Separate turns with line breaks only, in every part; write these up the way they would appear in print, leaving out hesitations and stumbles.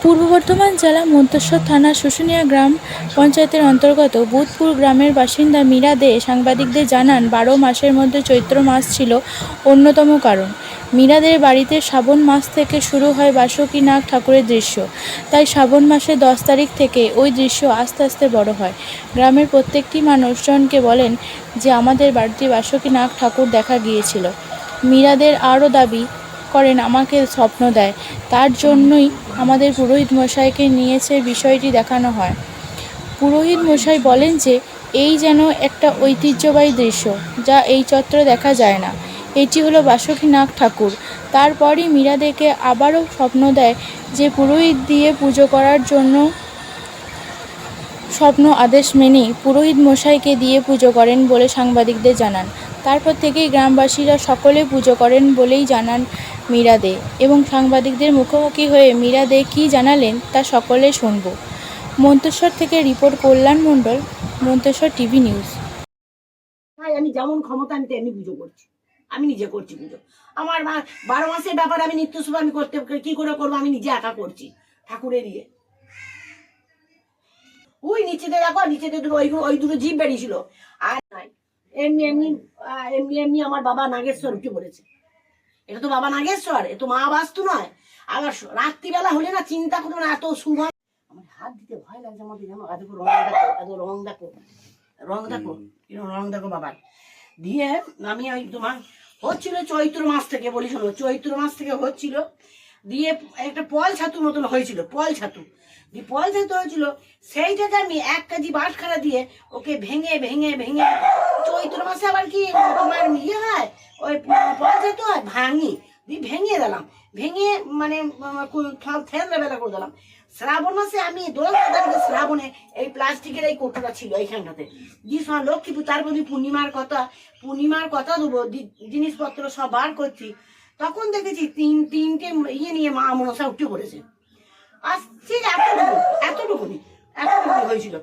পূর্ব বর্ধমান জেলা মন্তেশ্বর থানার শুশুনিয়া গ্রাম পঞ্চায়েতের অন্তর্গত বুধপুর গ্রামের বাসিন্দা মীরা দে সাংবাদিকদের জানান ১২ মাসের মধ্যে চৈত্র মাস ছিল অন্যতম কারণ। মীরা দের বাড়িতে শ্রাবণ মাস থেকে শুরু হয় বাসুকীনাগ ঠাকুরের দৃশ্য, তাই শ্রাবণ মাসের ১০ তারিখ থেকে ওই দৃশ্য আস্তে আস্তে বড় হয়। গ্রামের প্রত্যেকটি মানুষজনকে বলেন যে আমাদের বাড়িতে বাসুকীনাগ ঠাকুর দেখা গিয়েছিল। মীরা দের আরও দাবি করেন আমাকে স্বপ্ন দেয়, তার জন্যই আমাদের পুরোহিত মশাইকে নিয়েছে বিষয়টি দেখানো হয়। পুরোহিত মশাই বলেন যে এই যেন একটা ঐতিহ্যবাহী দৃশ্য, যা এই চত্বরে দেখা যায় না। এটি হলো বাসুকীনাগ ঠাকুর। তারপরই মীরা দেকে আবারও স্বপ্ন দেয় যে পুরোহিত দিয়ে পুজো করার জন্য স্বপ্ন আদেশ মেনে পুরোহিত মশাইকে দিয়ে পুজো করেন বলে সাংবাদিকদের জানান। তারপর থেকেই গ্রামবাসীরা সকলে পুজো করেন বলেই জানান মীরা দে, এবং সাংবাদিকদের মুখোমুখি হয়ে মীরা দে কী জানালেন তা সকলে শুনব। মন্তেশ্বর থেকে রিপোর্ট কল্যাণ মণ্ডল, মন্তেশ্বর টিভি নিউজ।
আমি যেমন ক্ষমতা আমি তেমনি পুজো করছি, আমি নিজে করছি পুজো। আমার 12 মাসের ব্যাপারে আমি নিত্য সেবা আমি করতে কি করে করবো, আমি নিজে একা করছি ঠাকুরের ইয়ে। ওই নিচেতে দেখো, নিচেতে ওই দুটো জীব বেরিয়েছিল। আর নাই এমনি এমনি এমনি এমনি আমার বাবা নাগেশ্বর উঠে পড়েছে। এটা তো বাবা নাগেশ্বর, এ তো মা বাস্তু নয়। আবার রাত্রিবেলা হলে না চিন্তা করবো না, এত শুভ। আমার হাত দিতে ভয় লাগছে আমাদের, জানো এত রং দেখো, এত রং দেখো, রং দেখো, রং দেখো বাবার দিয়ে। আমি ওই তোমার হচ্ছিল চৈত্র মাস থেকে, বলি শোনো, চৈত্র মাস থেকে হচ্ছিল। দিয়ে একটা পল ছাতু মতন হয়েছিল, পল ছাতু দিয়ে পল ছাতু হয়েছিল। সেইটাকে আমি 1 কেজি বাঁশখারা দিয়ে ওকে ভেঙে ভেঙে ভেঙে, চৈত্র মাসে আবার কি তোমার ইয়ে হয়, ওই পল ছাতু হয়, ভাঙি দিয়ে ভেঙে দিলাম, ভেঙে মানে ফেলে বেলা করে দিলাম। শ্রাবণ মাসে আমি 10 তারিখে শ্রাবণে এই প্লাস্টিকের এই কৌটোটা ছিল এইখানটাতে, লক্ষ্মী তারপর পূর্ণিমার কথা দেবো, জিনিসপত্র সব বার করছি। তখন দেখেছি তিনটে ইয়ে নিয়ে মা মনসা উঠে পড়েছে। আসছে এতটুকুনি হয়েছিল।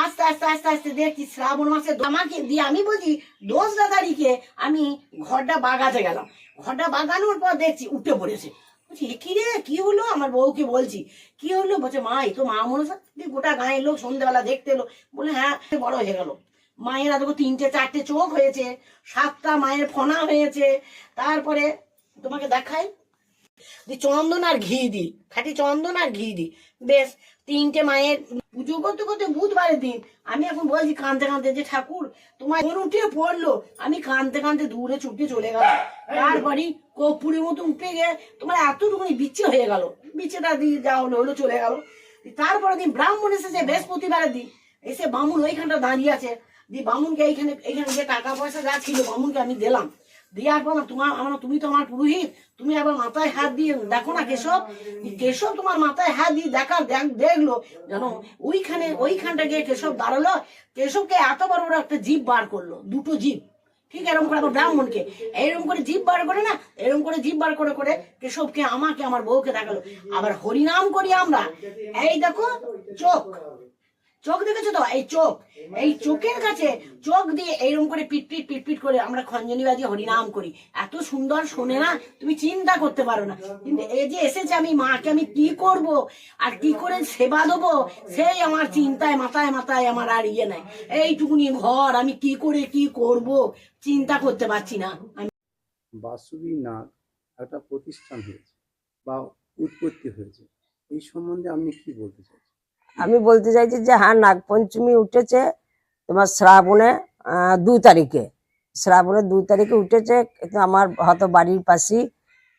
আস্তে আস্তে আস্তে আস্তে দেখছি শ্রাবণ মাসে আমাকে দিয়ে আমি বলছি 10 তারিখে আমি ঘরটা বাগাতে গেলাম। ঘরটা বাগানোর পর দেখছি উঠে পড়েছে। বলছি কি রে, কি হলো? আমার বউকে বলছি কি হলো, বলছে মা এই তো মা মনসা। গোটা গাঁয়ের লোক সন্ধ্যেবেলা দেখতে এলো, বলে হ্যাঁ বড় হয়ে গেল। মায়ের দেখো 3টে 4টে চোখ হয়েছে, 7টা মায়ের ফনা হয়েছে। তারপরে তোমাকে দেখাই, চন্দন আর ঘি দি, খাঁটি চন্দন আর ঘি দি, বেশ 3টে মায়ের পুজো করতে করতে বুধবারের দিন আমি এখন বলছি কাঁদতে কাঁদতে যে ঠাকুর তোমার মন উঠে পড়লো। আমি কাঁদতে কাঁদতে দূরে ছুটে চলে গেলাম। তারপরে কর্পূরের মতো উঠে গিয়ে তোমার এতটুকুনি বিচ্ছে হয়ে গেল, বিচ্ছেটা দিয়ে যা হলো চলে গেল। তারপরে দিন ব্রাহ্মণ এসেছে, বৃহস্পতিবারের দিন এসে বামুন ওইখানটা দাঁড়িয়ে আছে। দিয়ে বামুনকে এইখানে যে টাকা পয়সা যা ছিল বামুনকে আমি দিলাম। দেওয়ার পর তুমি তো আমার পুরোহিত, তুমি আবার মাথায় হাত দিয়ে দেখো না কেশব তোমার মাথায় হাত দিয়ে দেখলো জানো, ওইখানটা গিয়ে কেশব দাঁড়ালো। কেশবকে এত বড় বড় একটা জীব বার করলো, 2টো জীব। ঠিক এরকম করে আবার ব্রাহ্মণকে এরকম করে জীব বার করে না, এরকম করে জীব বার করে করে কেশবকে আমাকে আমার বউকে দেখালো। আবার হরিনাম করি আমরা। এই দেখো চোখ দেখেছো তো, এই চোখের কাছে চোখ দিয়ে এইরকম করে পিটপিট পিটপিট করে আমরা খঞ্জনি বাজিয়ে হরিনাম করি। এত সুন্দর শোনে না, তুমি চিন্তা করতে পারো না। কিন্তু এই যে এসেছে আমি মাকে আমি কি করব আর কি করে সেবা দেবো, সেই আমার চিন্তায় মাথায় আমার আর ইয়ে নাই। এইটুকুনি ঘর আমি কি করে কি করব চিন্তা করতে পারছি না।
বাসুকীনাগ একটা প্রতিষ্ঠান হয়েছে বা উৎপত্তি হয়েছে, এই সম্বন্ধে আপনি কি বলতে চাইছেন?
আমি বলতে চাইছি যে হ্যাঁ, নাগপঞ্চমী উঠেছে তোমার শ্রাবণে 2 তারিখে, শ্রাবণের 2 তারিখে উঠেছে। কিন্তু আমার হয়তো বাড়ির পাশেই,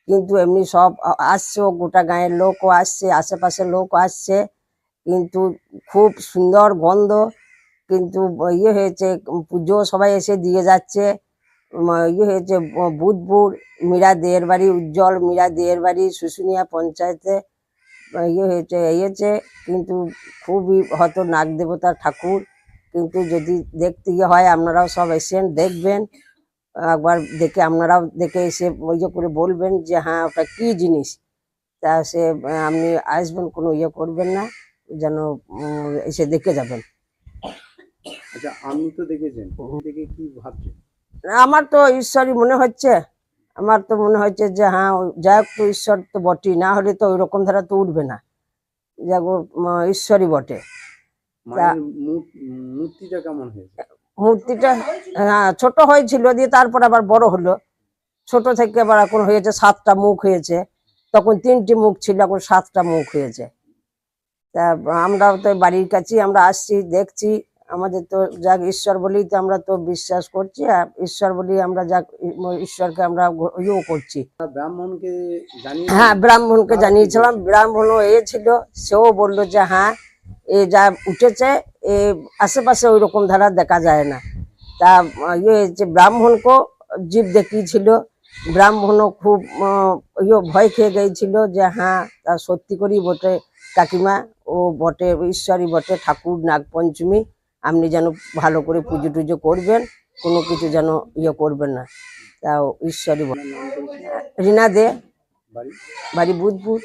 কিন্তু এমনি সব আসছে, গোটা গাঁয়ের লোকও আসছে, আশেপাশের লোকও আসছে। কিন্তু খুব সুন্দর গন্ধ, কিন্তু ইয়ে হয়েছে, পুজো সবাই এসে দিয়ে যাচ্ছে। ইয়ে হয়েছে বুধপুর মীরা দের বাড়ি, উজ্জ্বল মীরা দের বাড়ি, শুশুনিয়া পঞ্চায়েতে ইয়ে হয়েছে। কিন্তু খুবই হয়তো নাগ দেবতার ঠাকুর। কিন্তু যদি দেখতে ইয়ে হয়, আপনারাও সব এসেন, দেখবেন একবার, দেখে আপনারাও দেখে এসে ইয়ে করে বলবেন যে হ্যাঁ ওটা কি জিনিস। তা সে আপনি আসবেন, কোনো ইয়ে করবেন না, যেন এসে দেখে যাবেন।
আচ্ছা, আপনি তো দেখেছেন, দেখে কি ভাবছেন?
আমার তো ঈশ্বরই মনে হচ্ছে, আমার তো মনে হচ্ছে যে হ্যাঁ যাই হোক, তো ঈশ্বর তো বটেই, না হলে তো ওই রকম ধারা তো উঠবে না। যে গো, ঈশ্বরই বটে।
মায়ের মূর্তিটা কেমন হয়েছে?
মূর্তিটা হ্যাঁ ছোট হয়েছিল, দিয়ে তারপর আবার বড় হলো। ছোট থেকে আবার এখন হয়েছে 7টা মুখ হয়েছে, তখন 3টি মুখ ছিল, এখন 7টা মুখ হয়েছে। তা আমরাও তো বাড়ির কাছেই আমরা আসছি, দেখছি। আমাদের তো যাক ঈশ্বর বলেই তো আমরা তো বিশ্বাস করছি, আর ঈশ্বর বলেই আমরা যাক ঈশ্বরকে আমরা ইয়েও করছি।
ব্রাহ্মণকে জানিয়ে
হ্যাঁ, ব্রাহ্মণকে জানিয়েছিলাম, ব্রাহ্মণও ছিল, সেও বললো যে হ্যাঁ এ যা উঠেছে এ আশেপাশে ওই রকম ধারা দেখা যায় না। তা যে ব্রাহ্মণকেও জীব দেখিয়েছিল, ব্রাহ্মণও খুব ভয় খেয়ে গিয়েছিল যে হ্যাঁ তা সত্যি করেই বটে কাকিমা, ও বটে ঈশ্বরই বটে, ঠাকুর নাগপঞ্চমী, আপনি যেন ভালো করে পুজো টুজো করবেন, কোনো কিছু যেন করবেন না। তা ঈশ্বরই বটে। রীনা দে,
বাড়ি
বাড়ি বুধপুর।